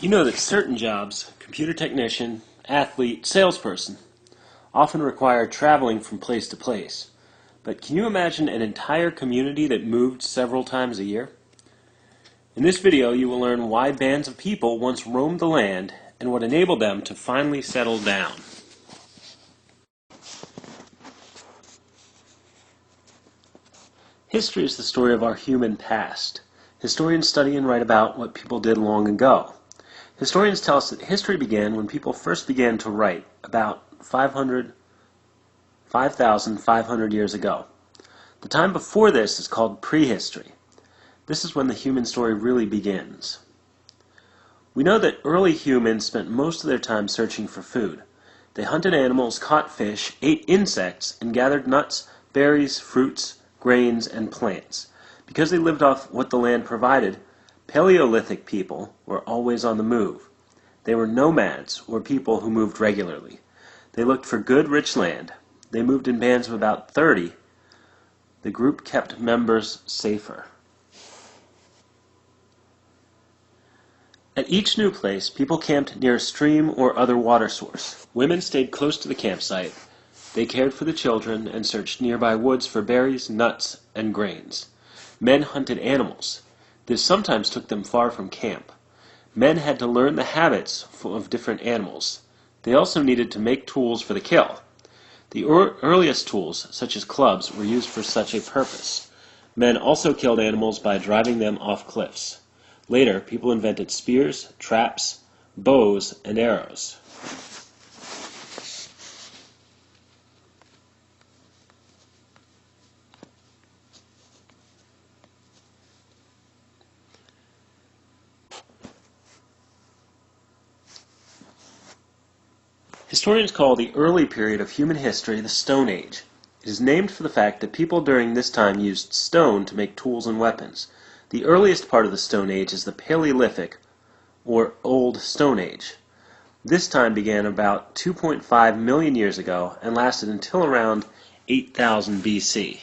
You know that certain jobs, computer technician, athlete, salesperson, often require traveling from place to place. But can you imagine an entire community that moved several times a year? In this video, you will learn why bands of people once roamed the land and what enabled them to finally settle down. History is the story of our human past. Historians study and write about what people did long ago. Historians tell us that history began when people first began to write, about 5,500 years ago. The time before this is called prehistory. This is when the human story really begins. We know that early humans spent most of their time searching for food. They hunted animals, caught fish, ate insects, and gathered nuts, berries, fruits, grains, and plants. Because they lived off what the land provided, Paleolithic people were always on the move. They were nomads, or people who moved regularly. They looked for good, rich land. They moved in bands of about 30. The group kept members safer. At each new place, people camped near a stream or other water source. Women stayed close to the campsite. They cared for the children and searched nearby woods for berries, nuts, and grains. Men hunted animals. This sometimes took them far from camp. Men had to learn the habits of different animals. They also needed to make tools for the kill. The earliest tools, such as clubs, were used for such a purpose. Men also killed animals by driving them off cliffs. Later, people invented spears, traps, bows, and arrows. Historians call the early period of human history the Stone Age. It is named for the fact that people during this time used stone to make tools and weapons. The earliest part of the Stone Age is the Paleolithic, or Old Stone Age. This time began about 2.5 million years ago and lasted until around 8000 BC.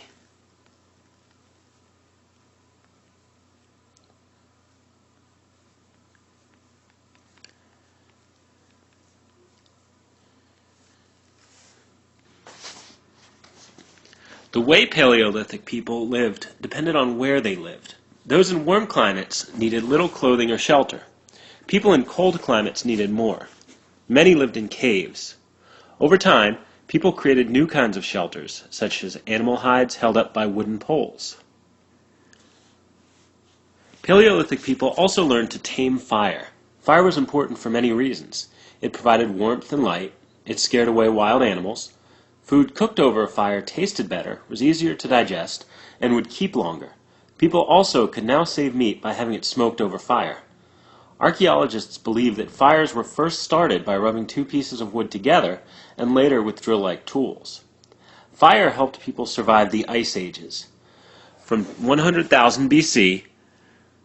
The way Paleolithic people lived depended on where they lived. Those in warm climates needed little clothing or shelter. People in cold climates needed more. Many lived in caves. Over time, people created new kinds of shelters, such as animal hides held up by wooden poles. Paleolithic people also learned to tame fire. Fire was important for many reasons. It provided warmth and light. It scared away wild animals. Food cooked over a fire tasted better, was easier to digest, and would keep longer. People also could now save meat by having it smoked over fire. Archaeologists believe that fires were first started by rubbing two pieces of wood together and later with drill-like tools. Fire helped people survive the Ice Ages. From 100,000 BC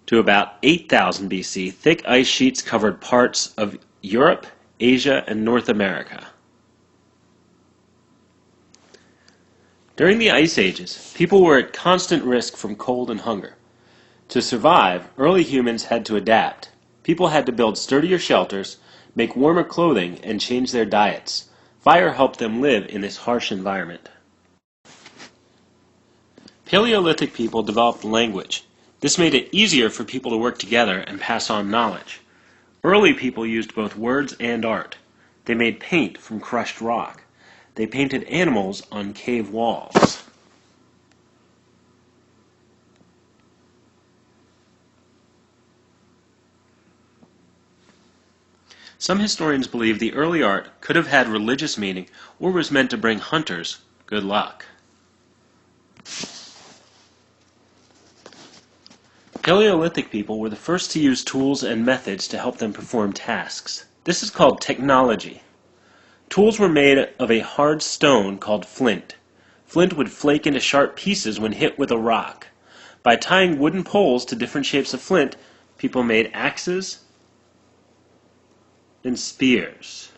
to about 8,000 BC, thick ice sheets covered parts of Europe, Asia, and North America. During the Ice Ages, people were at constant risk from cold and hunger. To survive, early humans had to adapt. People had to build sturdier shelters, make warmer clothing, and change their diets. Fire helped them live in this harsh environment. Paleolithic people developed language. This made it easier for people to work together and pass on knowledge. Early people used both words and art. They made paint from crushed rock. They painted animals on cave walls. Some historians believe the early art could have had religious meaning or was meant to bring hunters good luck. Paleolithic people were the first to use tools and methods to help them perform tasks. This is called technology. Tools were made of a hard stone called flint. Flint would flake into sharp pieces when hit with a rock. By tying wooden poles to different shapes of flint, people made axes and spears.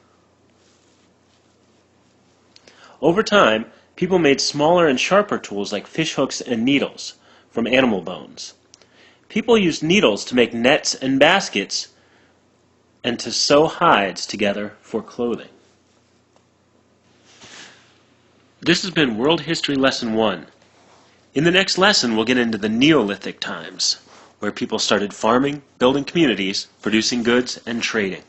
Over time, people made smaller and sharper tools like fish hooks and needles from animal bones. People used needles to make nets and baskets and to sew hides together for clothing. This has been World History Lesson 1. In the next lesson, we'll get into the Neolithic times, where people started farming, building communities, producing goods, and trading.